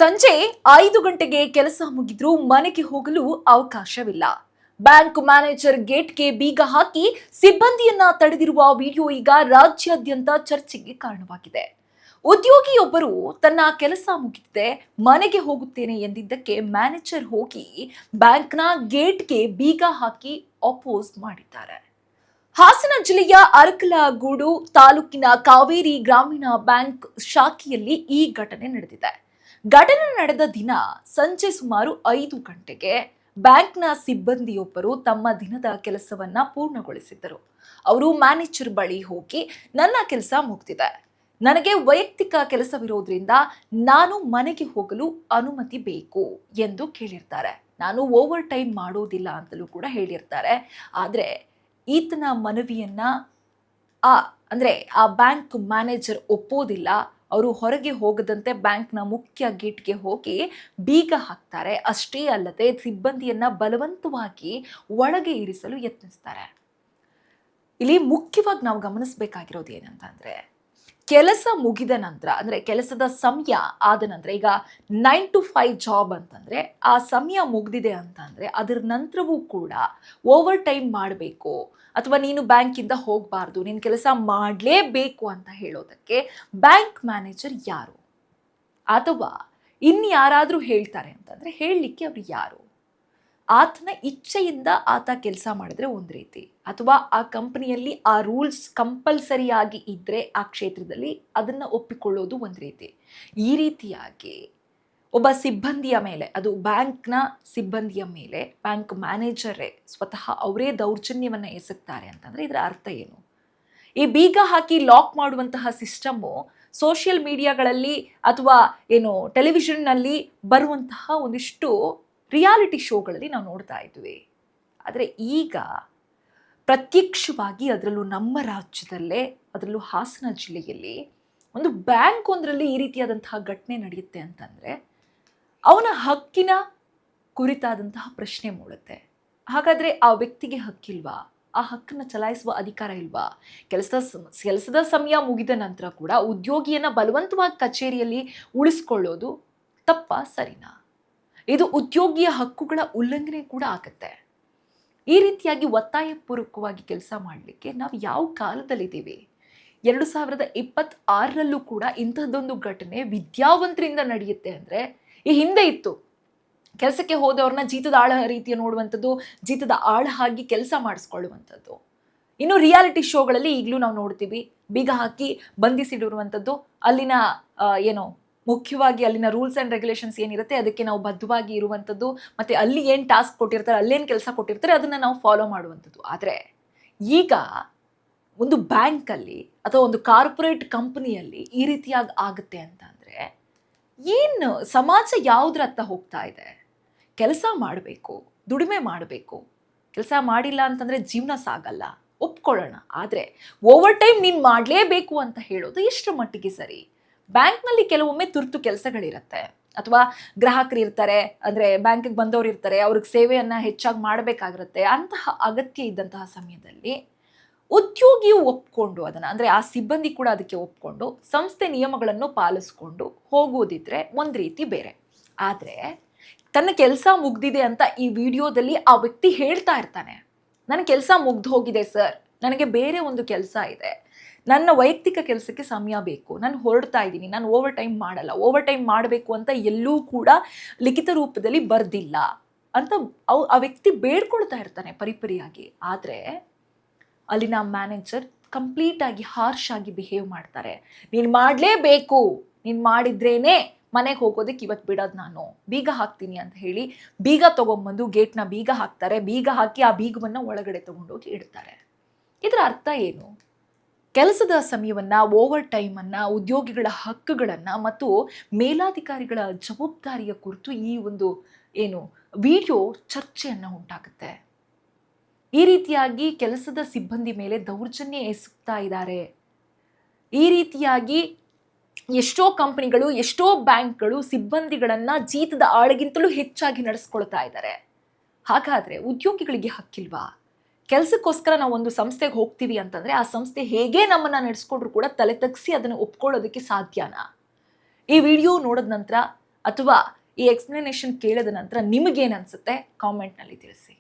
ಸಂಜೆ 5 ಗಂಟೆಗೆ ಕೆಲಸ ಮುಗಿದ್ರೂ ಮನೆಗೆ ಹೋಗಲು ಅವಕಾಶವಿಲ್ಲ. ಬ್ಯಾಂಕ್ ಮ್ಯಾನೇಜರ್ ಗೇಟ್ಗೆ ಬೀಗ ಹಾಕಿ ಸಿಬ್ಬಂದಿಯನ್ನ ತಡೆದಿರುವ ವಿಡಿಯೋ ಈಗ ರಾಜ್ಯಾದ್ಯಂತ ಚರ್ಚೆಗೆ ಕಾರಣವಾಗಿದೆ. ಉದ್ಯೋಗಿಯೊಬ್ಬರು ತನ್ನ ಕೆಲಸ ಮುಗಿದಿದೆ ಮನೆಗೆ ಹೋಗುತ್ತೇನೆ ಎಂದಿದ್ದಕ್ಕೆ ಮ್ಯಾನೇಜರ್ ಹೋಗಿ ಬ್ಯಾಂಕ್ನ ಗೇಟ್ಗೆ ಬೀಗ ಹಾಕಿ ಅಪೋಸ್ ಮಾಡಿದ್ದಾರೆ. ಹಾಸನ ಜಿಲ್ಲೆಯ ಅರಕಲಗೂಡು ತಾಲೂಕಿನ ಕಾವೇರಿ ಗ್ರಾಮೀಣ ಬ್ಯಾಂಕ್ ಶಾಖೆಯಲ್ಲಿ ಈ ಘಟನೆ ನಡೆದಿದೆ. ಘಟನೆ ನಡೆದ ದಿನ ಸಂಜೆ ಸುಮಾರು 5 ಗಂಟೆಗೆ ಬ್ಯಾಂಕ್ನ ಸಿಬ್ಬಂದಿಯೊಬ್ಬರು ತಮ್ಮ ದಿನದ ಕೆಲಸವನ್ನ ಪೂರ್ಣಗೊಳಿಸಿದ್ದರು. ಅವರು ಮ್ಯಾನೇಜರ್ ಬಳಿ ಹೋಗಿ ನನ್ನ ಕೆಲಸ ಮುಗ್ದಿದೆ, ನನಗೆ ವೈಯಕ್ತಿಕ ಕೆಲಸವಿರೋದ್ರಿಂದ ನಾನು ಮನೆಗೆ ಹೋಗಲು ಅನುಮತಿ ಬೇಕು ಎಂದು ಕೇಳಿರ್ತಾರೆ. ನಾನು ಓವರ್ ಟೈಮ್ ಮಾಡೋದಿಲ್ಲ ಅಂತಲೂ ಕೂಡ ಹೇಳಿರ್ತಾರೆ. ಆದರೆ ಈತನ ಮನವಿಯನ್ನ ಆ ಬ್ಯಾಂಕ್ ಮ್ಯಾನೇಜರ್ ಒಪ್ಪೋದಿಲ್ಲ. ಅವರು ಹೊರಗೆ ಹೋಗದಂತೆ ಬ್ಯಾಂಕ್ನ ಮುಖ್ಯ ಗೇಟ್ಗೆ ಹೋಗಿ ಬೀಗ ಹಾಕ್ತಾರೆ. ಅಷ್ಟೇ ಅಲ್ಲದೆ ಸಿಬ್ಬಂದಿಯನ್ನ ಬಲವಂತವಾಗಿ ಒಳಗೆ ಇರಿಸಲು ಯತ್ನಿಸ್ತಾರೆ. ಇಲ್ಲಿ ಮುಖ್ಯವಾಗಿ ನಾವು ಗಮನಿಸಬೇಕಾಗಿರೋದು ಏನಂತಂದ್ರೆ, ಕೆಲಸ ಮುಗಿದ ನಂತರ ಅಂದ್ರೆ ಕೆಲಸದ ಸಮಯ ಆದ ನಂತರ, ಈಗ 9 to 5 ಜಾಬ್ ಅಂತಂದ್ರೆ ಆ ಸಮಯ ಮುಗ್ದಿದೆ ಅಂತಂದ್ರೆ ಅದರ ನಂತರವೂ ಕೂಡ ಓವರ್ ಟೈಮ್ ಮಾಡಬೇಕು ಅಥವಾ ನೀನು ಬ್ಯಾಂಕಿಂದ ಹೋಗಬಾರ್ದು, ನೀನು ಕೆಲಸ ಮಾಡಲೇಬೇಕು ಅಂತ ಹೇಳೋದಕ್ಕೆ ಬ್ಯಾಂಕ್ ಮ್ಯಾನೇಜರ್ ಯಾರು? ಅಥವಾ ಇನ್ಯಾರಾದ್ರೂ ಹೇಳ್ತಾರೆ ಅಂತಂದ್ರೆ ಹೇಳಲಿಕ್ಕೆ ಅವ್ರು ಯಾರು? ಆತನ ಇಚ್ಛೆಯಿಂದ ಆತ ಕೆಲಸ ಮಾಡಿದ್ರೆ ಒಂದು ರೀತಿ, ಅಥವಾ ಆ ಕಂಪನಿಯಲ್ಲಿ ಆ ರೂಲ್ಸ್ ಕಂಪಲ್ಸರಿಯಾಗಿ ಇದ್ರೆ ಆ ಕ್ಷೇತ್ರದಲ್ಲಿ ಅದನ್ನ ಒಪ್ಪಿಕೊಳ್ಳೋದು ಒಂದು ರೀತಿ. ಈ ರೀತಿಯಾಗಿ ಒಬ್ಬ ಸಿಬ್ಬಂದಿಯ ಮೇಲೆ, ಅದು ಬ್ಯಾಂಕ್ನ ಸಿಬ್ಬಂದಿಯ ಮೇಲೆ ಬ್ಯಾಂಕ್ ಮ್ಯಾನೇಜರೇ ಸ್ವತಃ ಅವರೇ ದೌರ್ಜನ್ಯವನ್ನು ಎಸಗ್ತಾರೆ ಅಂತಂದರೆ ಇದರ ಅರ್ಥ ಏನು? ಈ ಬೀಗ ಹಾಕಿ ಲಾಕ್ ಮಾಡುವಂತಹ ಸಿಸ್ಟಮ್ಮು ಸೋಷಿಯಲ್ ಮೀಡಿಯಾಗಳಲ್ಲಿ ಅಥವಾ ಟೆಲಿವಿಷನ್ನಲ್ಲಿ ಬರುವಂತಹ ಒಂದಿಷ್ಟು ರಿಯಾಲಿಟಿ ಶೋಗಳಲ್ಲಿ ನಾವು ನೋಡ್ತಾ ಇದ್ವಿ. ಆದರೆ ಈಗ ಪ್ರತ್ಯಕ್ಷವಾಗಿ ಅದರಲ್ಲೂ ನಮ್ಮ ರಾಜ್ಯದಲ್ಲೇ, ಅದರಲ್ಲೂ ಹಾಸನ ಜಿಲ್ಲೆಯಲ್ಲಿ ಒಂದು ಬ್ಯಾಂಕ್ ಒಂದರಲ್ಲಿ ಈ ರೀತಿಯಾದಂತಹ ಘಟನೆ ನಡೆಯುತ್ತೆ ಅಂತಂದರೆ ಅವನ ಹಕ್ಕಿನ ಕುರಿತಾದಂತಹ ಪ್ರಶ್ನೆ ಮೂಡುತ್ತೆ. ಹಾಗಾದರೆ ಆ ವ್ಯಕ್ತಿಗೆ ಹಕ್ಕಿಲ್ವಾ? ಆ ಹಕ್ಕನ್ನು ಚಲಾಯಿಸುವ ಅಧಿಕಾರ ಇಲ್ವಾ? ಕೆಲಸದ ಸಮಯ ಮುಗಿದ ನಂತರ ಕೂಡ ಉದ್ಯೋಗಿಯನ್ನು ಬಲವಂತವಾಗಿ ಕಚೇರಿಯಲ್ಲಿ ಉಳಿಸ್ಕೊಳ್ಳೋದು ತಪ್ಪಾ ಸರಿನಾ? ಇದು ಉದ್ಯೋಗಿಯ ಹಕ್ಕುಗಳ ಉಲ್ಲಂಘನೆ ಕೂಡ ಆಗುತ್ತೆ. ಈ ರೀತಿಯಾಗಿ ಒತ್ತಾಯಪೂರ್ವಕವಾಗಿ ಕೆಲಸ ಮಾಡಲಿಕ್ಕೆ ನಾವು ಯಾವ ಕಾಲದಲ್ಲಿದ್ದೀವಿ? 2026ರಲ್ಲೂ ಕೂಡ ಇಂಥದ್ದೊಂದು ಘಟನೆ ವಿದ್ಯಾವಂತರಿಂದ ನಡೆಯುತ್ತೆ ಅಂದರೆ, ಈ ಹಿಂದೆ ಇತ್ತು ಕೆಲಸಕ್ಕೆ ಹೋದವ್ರನ್ನ ಜೀತದ ಆಳ ರೀತಿಯ ನೋಡುವಂಥದ್ದು, ಜೀತದ ಆಳ ಆಗಿ ಕೆಲಸ ಮಾಡಿಸ್ಕೊಳ್ಳುವಂಥದ್ದು. ಇನ್ನು ರಿಯಾಲಿಟಿ ಶೋಗಳಲ್ಲಿ ಈಗಲೂ ನಾವು ನೋಡ್ತೀವಿ, ಬೀಗ ಹಾಕಿ ಬಂಧಿಸಿಡಿರುವಂಥದ್ದು. ಅಲ್ಲಿನ ಮುಖ್ಯವಾಗಿ ಅಲ್ಲಿನ ರೂಲ್ಸ್ ಆ್ಯಂಡ್ ರೆಗ್ಯುಲೇಷನ್ಸ್ ಏನಿರುತ್ತೆ ಅದಕ್ಕೆ ನಾವು ಬದ್ಧವಾಗಿ ಇರುವಂಥದ್ದು, ಮತ್ತು ಅಲ್ಲಿ ಏನು ಟಾಸ್ಕ್ ಕೊಟ್ಟಿರ್ತಾರೆ, ಅಲ್ಲೇನು ಕೆಲಸ ಕೊಟ್ಟಿರ್ತಾರೆ ಅದನ್ನು ನಾವು ಫಾಲೋ ಮಾಡುವಂಥದ್ದು. ಆದರೆ ಈಗ ಒಂದು ಬ್ಯಾಂಕಲ್ಲಿ ಅಥವಾ ಒಂದು ಕಾರ್ಪೊರೇಟ್ ಕಂಪನಿಯಲ್ಲಿ ಈ ರೀತಿಯಾಗಿ ಆಗುತ್ತೆ ಅಂತಂದರೆ ಏನು ಸಮಾಜ ಯಾವುದ್ರತ್ತ ಹೋಗ್ತಾ ಇದೆ? ಕೆಲಸ ಮಾಡಬೇಕು, ದುಡಿಮೆ ಮಾಡಬೇಕು. ಕೆಲಸ ಮಾಡಿಲ್ಲ ಅಂತಂದರೆ ಜೀವನ ಸಾಗಲ್ಲ, ಒಪ್ಕೊಳ್ಳೋಣ. ಆದರೆ ಓವರ್ ಟೈಮ್ ನೀನು ಮಾಡಲೇಬೇಕು ಅಂತ ಹೇಳೋದು ಎಷ್ಟರ ಮಟ್ಟಿಗೆ ಸರಿ? ಬ್ಯಾಂಕ್ನಲ್ಲಿ ಕೆಲವೊಮ್ಮೆ ತುರ್ತು ಕೆಲಸಗಳಿರುತ್ತೆ, ಅಥವಾ ಗ್ರಾಹಕರು ಇರ್ತಾರೆ, ಅಂದರೆ ಬ್ಯಾಂಕಿಗೆ ಬಂದವರು ಇರ್ತಾರೆ, ಅವ್ರಿಗೆ ಸೇವೆಯನ್ನು ಹೆಚ್ಚಾಗಿ ಮಾಡಬೇಕಾಗಿರುತ್ತೆ. ಅಂತಹ ಅಗತ್ಯ ಇದ್ದಂತಹ ಸಮಯದಲ್ಲಿ ಉದ್ಯೋಗಿಯು ಒಪ್ಕೊಂಡು ಅದನ್ನು, ಅಂದರೆ ಆ ಸಿಬ್ಬಂದಿ ಕೂಡ ಅದಕ್ಕೆ ಒಪ್ಕೊಂಡು ಸಂಸ್ಥೆ ನಿಯಮಗಳನ್ನು ಪಾಲಿಸ್ಕೊಂಡು ಹೋಗೋದಿದ್ರೆ ಒಂದು ರೀತಿ ಬೇರೆ. ಆದರೆ ತನ್ನ ಕೆಲಸ ಮುಗ್ದಿದೆ ಅಂತ ಈ ವಿಡಿಯೋದಲ್ಲಿ ಆ ವ್ಯಕ್ತಿ ಹೇಳ್ತಾ ಇರ್ತಾನೆ, ನನ್ನ ಕೆಲಸ ಮುಗ್ದು ಹೋಗಿದೆ ಸರ್, ನನಗೆ ಬೇರೆ ಒಂದು ಕೆಲಸ ಇದೆ, ನನ್ನ ವೈಯಕ್ತಿಕ ಕೆಲಸಕ್ಕೆ ಸಮಯ ಬೇಕು, ನಾನು ಹೊರಡ್ತಾ ಇದ್ದೀನಿ, ನಾನು ಓವರ್ ಟೈಮ್ ಮಾಡಲ್ಲ, ಓವರ್ ಟೈಮ್ ಮಾಡಬೇಕು ಅಂತ ಎಲ್ಲೂ ಕೂಡ ಲಿಖಿತ ರೂಪದಲ್ಲಿ ಬರ್ದಿಲ್ಲ ಅಂತ ಆ ವ್ಯಕ್ತಿ ಬೇಡ್ಕೊಳ್ತಾ ಇರ್ತಾನೆ ಪರಿಪರಿಯಾಗಿ. ಆದರೆ ಅಲ್ಲಿನ ಮ್ಯಾನೇಜರ್ ಕಂಪ್ಲೀಟ್ ಆಗಿ ಹಾರ್ಶ್ ಆಗಿ ಬಿಹೇವ್ ಮಾಡ್ತಾರೆ. ನೀನು ಮಾಡಲೇಬೇಕು, ನೀನು ಮಾಡಿದ್ರೇನೆ ಮನೆಗೆ ಹೋಗೋದಕ್ಕೆ ಇವತ್ತು ಬಿಡೋದು, ನಾನು ಬೀಗ ಹಾಕ್ತೀನಿ ಅಂತ ಹೇಳಿ ಬೀಗ ತೊಗೊಂಬಂದು ಗೇಟ್ನ ಬೀಗ ಹಾಕ್ತಾರೆ. ಬೀಗ ಹಾಕಿ ಆ ಬೀಗವನ್ನು ಒಳಗಡೆ ತೊಗೊಂಡೋಗಿ ಇಡ್ತಾರೆ. ಇದರ ಅರ್ಥ ಏನು? ಕೆಲಸದ ಸಮಯವನ್ನು, ಓವರ್ ಟೈಮನ್ನು, ಉದ್ಯೋಗಿಗಳ ಹಕ್ಕುಗಳನ್ನು ಮತ್ತು ಮೇಲಾಧಿಕಾರಿಗಳ ಜವಾಬ್ದಾರಿಯ ಕುರಿತು ಈ ಒಂದು ವಿಡಿಯೋ ಚರ್ಚೆಯನ್ನು ಉಂಟಾಗುತ್ತೆ. ಈ ರೀತಿಯಾಗಿ ಕೆಲಸದ ಸಿಬ್ಬಂದಿ ಮೇಲೆ ದೌರ್ಜನ್ಯ ಎಸಗ್ತಾ ಇದ್ದಾರೆ. ಈ ರೀತಿಯಾಗಿ ಎಷ್ಟೋ ಕಂಪನಿಗಳು, ಎಷ್ಟೋ ಬ್ಯಾಂಕ್ಗಳು ಸಿಬ್ಬಂದಿಗಳನ್ನು ಜೀತದ ಆಳಿಗಿಂತಲೂ ಹೆಚ್ಚಾಗಿ ನಡೆಸ್ಕೊಳ್ತಾ ಇದ್ದಾರೆ. ಹಾಗಾದರೆ ಉದ್ಯೋಗಿಗಳಿಗೆ ಹಕ್ಕಿಲ್ವಾ? ಕೆಲಸಕ್ಕೋಸ್ಕರ ನಾವು ಒಂದು ಸಂಸ್ಥೆಗೆ ಹೋಗ್ತೀವಿ ಅಂತಂದರೆ ಆ ಸಂಸ್ಥೆ ಹೇಗೆ ನಮ್ಮನ್ನು ನಡೆಸ್ಕೊಂಡ್ರು ಕೂಡ ತಲೆ ತಗ್ಗಿಸಿ ಅದನ್ನು ಒಪ್ಕೊಳ್ಳೋದಕ್ಕೆ ಸಾಧ್ಯನಾ? ಈ ವಿಡಿಯೋ ನೋಡಿದ ನಂತರ ಅಥವಾ ಈ ಎಕ್ಸ್ಪ್ಲನೇಷನ್ ಕೇಳಿದ ನಂತರ ನಿಮಗೇನು ಅನ್ಸುತ್ತೆ ಕಾಮೆಂಟ್ನಲ್ಲಿ ತಿಳಿಸಿ.